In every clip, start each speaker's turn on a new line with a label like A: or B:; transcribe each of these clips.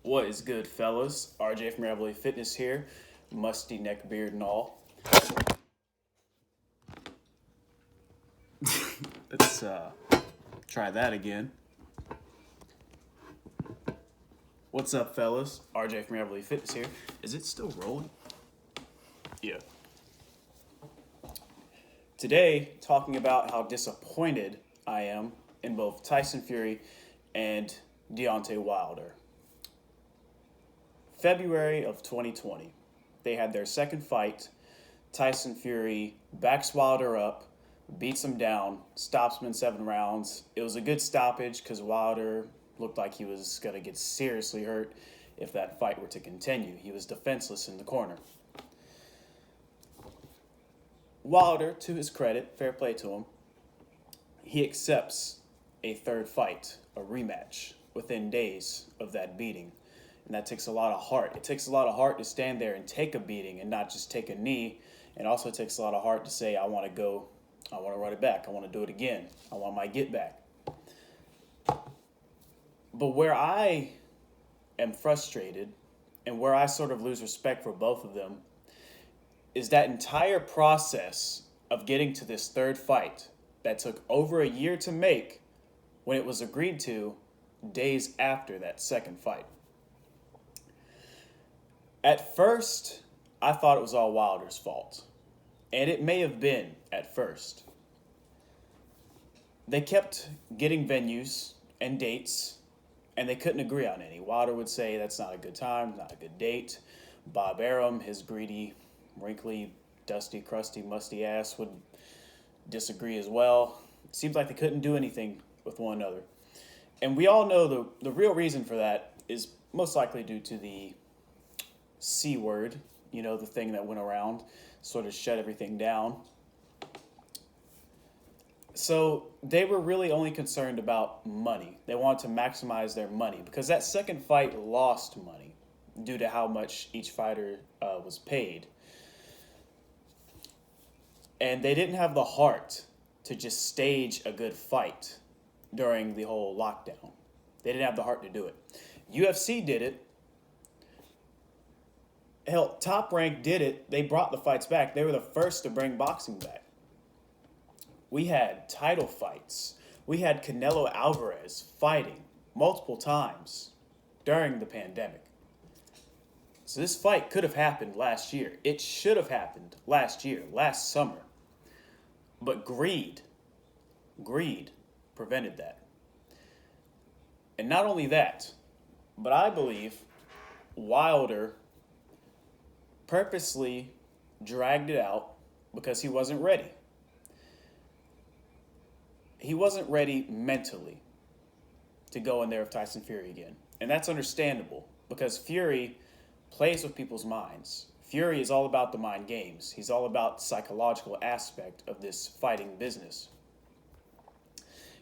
A: What is good, fellas? RJ from Rebel Fitness here. Musty neck, beard, and all. Let's try that again. What's up, fellas? RJ from Rebel Fitness here. Is it still rolling? Yeah. Today, talking about how disappointed I am in both Tyson Fury and Deontay Wilder. February of 2020, they had their second fight. Tyson Fury backs Wilder up, beats him down, stops him in 7 rounds. It was a good stoppage because Wilder looked like he was going to get seriously hurt if that fight were to continue. He was defenseless in the corner. Wilder, to his credit, fair play to him, he accepts a third fight, a rematch, within days of that beating. And that takes a lot of heart. It takes a lot of heart to stand there and take a beating and not just take a knee. And also it takes a lot of heart to say, I want to run it back. I want to do it again. I want my get back. But where I am frustrated and where I sort of lose respect for both of them is that entire process of getting to this third fight that took over a year to make when it was agreed to days after that second fight. At first, I thought it was all Wilder's fault. And it may have been at first. They kept getting venues and dates, and they couldn't agree on any. Wilder would say that's not a good time, not a good date. Bob Arum, his greedy, wrinkly, dusty, crusty, musty ass, would disagree as well. It seems like they couldn't do anything with one another. And we all know the real reason for that is most likely due to the C word, the thing that went around, sort of shut everything down. So they were really only concerned about money. They wanted to maximize their money because that second fight lost money due to how much each fighter was paid. And they didn't have the heart to just stage a good fight during the whole lockdown. They didn't have the heart to do it. UFC did it. Hell, Top Rank did it. They brought the fights back. They were the first to bring boxing back. We had title fights. We had Canelo Alvarez fighting multiple times during the pandemic. So this fight could have happened last year. It should have happened last year, last summer. But greed prevented that. And not only that, but I believe Wilder purposely dragged it out because he wasn't ready. He wasn't ready mentally to go in there with Tyson Fury again. And that's understandable because Fury plays with people's minds. Fury is all about the mind games. He's all about the psychological aspect of this fighting business.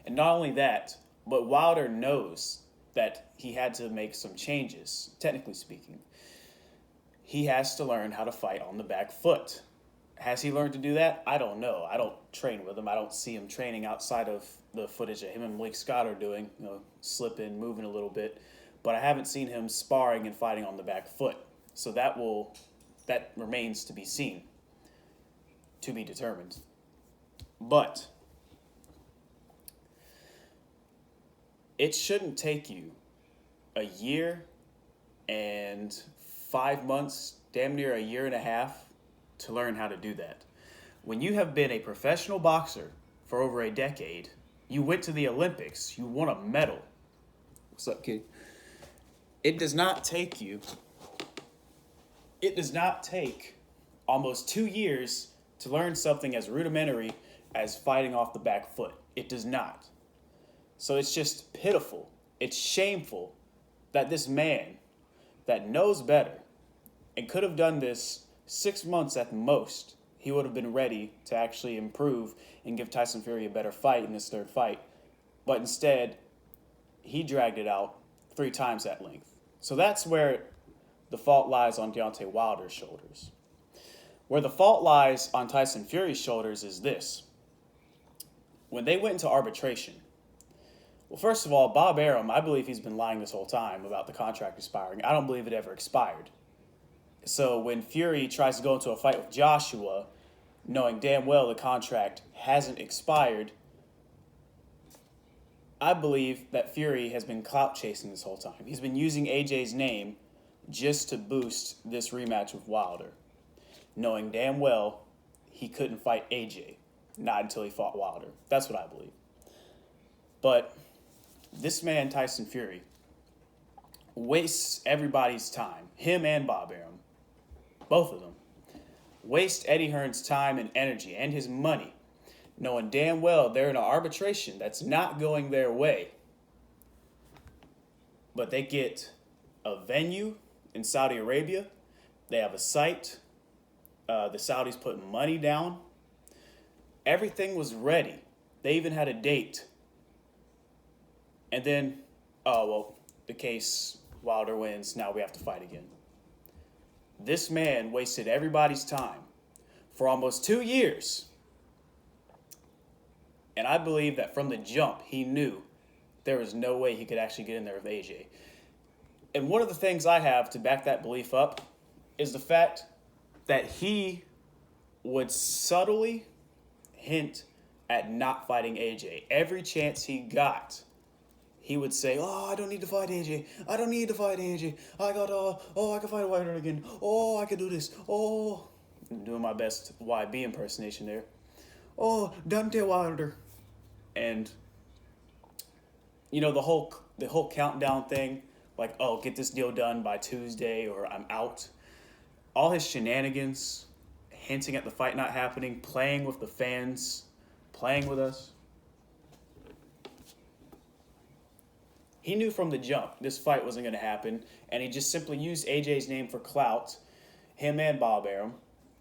A: And not only that, but Wilder knows that he had to make some changes, technically speaking. He has to learn how to fight on the back foot. Has he learned to do that? I don't know. I don't train with him. I don't see him training outside of the footage that him and Malik Scott are doing, slipping, moving a little bit. But I haven't seen him sparring and fighting on the back foot. So that remains to be seen, to be determined. But it shouldn't take you a year and 5 months, damn near a year and a half, to learn how to do that. When you have been a professional boxer for over a decade, you went to the Olympics, you won a medal. What's up, kid? It does not take almost 2 years to learn something as rudimentary as fighting off the back foot. It does not. So it's just pitiful. It's shameful that this man that knows better and could have done this 6 months at the most, he would have been ready to actually improve and give Tyson Fury a better fight in this third fight. But instead, he dragged it out 3 times that length. So that's where the fault lies on Deontay Wilder's shoulders. Where the fault lies on Tyson Fury's shoulders is this. When they went into arbitration, Well, first of all, Bob Arum, I believe he's been lying this whole time about the contract expiring. I don't believe it ever expired. So when Fury tries to go into a fight with Joshua, knowing damn well the contract hasn't expired, I believe that Fury has been clout chasing this whole time. He's been using AJ's name just to boost this rematch with Wilder, knowing damn well he couldn't fight AJ, not until he fought Wilder. That's what I believe. But this man, Tyson Fury, wastes everybody's time, him and Bob Arum, both of them. Waste Eddie Hearn's time and energy and his money, knowing damn well they're in an arbitration that's not going their way. But they get a venue in Saudi Arabia. They have a site. The Saudis put money down. Everything was ready. They even had a date. And then, the case, Wilder wins. Now we have to fight again. This man wasted everybody's time for almost 2 years. And I believe that from the jump, he knew there was no way he could actually get in there with AJ. And one of the things I have to back that belief up is the fact that he would subtly hint at not fighting AJ. Every chance he got, he would say, I don't need to fight AJ. I don't need to fight AJ. I can fight Wilder again. I can do this. I'm doing my best YB impersonation there. Deontay Wilder. And, the whole countdown thing, like, get this deal done by Tuesday or I'm out. All his shenanigans, hinting at the fight not happening, playing with the fans, playing with us. He knew from the jump this fight wasn't going to happen, and he just simply used AJ's name for clout, him and Bob Arum,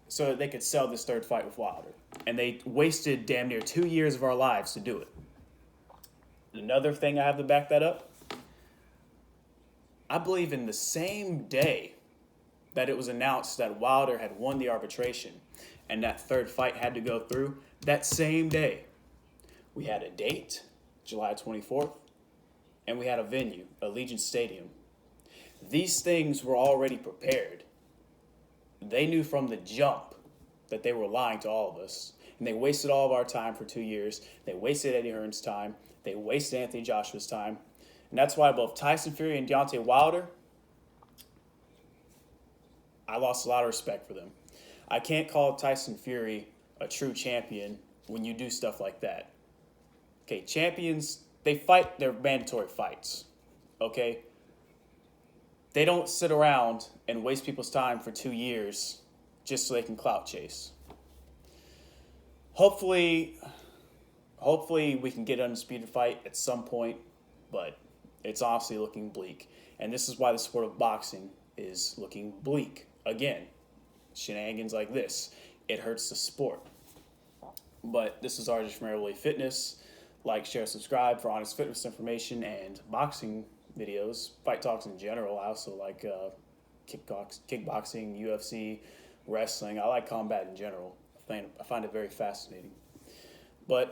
A: so that they could sell this third fight with Wilder. And they wasted damn near 2 years of our lives to do it. Another thing I have to back that up, I believe in the same day that it was announced that Wilder had won the arbitration and that third fight had to go through, that same day, we had a date, July 24th, and we had a venue, Allegiant Stadium. These things were already prepared. They knew from the jump that they were lying to all of us, and they wasted all of our time for 2 years. They wasted Eddie Hearn's time. They wasted Anthony Joshua's time. And that's why both Tyson Fury and Deontay Wilder, I lost a lot of respect for them. I can't call Tyson Fury a true champion when you do stuff like that. Okay, champions, they fight their mandatory fights, okay? They don't sit around and waste people's time for 2 years just so they can clout chase. Hopefully we can get an undisputed fight at some point, but it's honestly looking bleak. And this is why the sport of boxing is looking bleak. Again, shenanigans like this, it hurts the sport. But this is RJ from Airway Fitness. Like, share, subscribe for honest fitness information and boxing videos, fight talks in general. I also like kickboxing, UFC, wrestling. I like combat in general. I find it very fascinating. But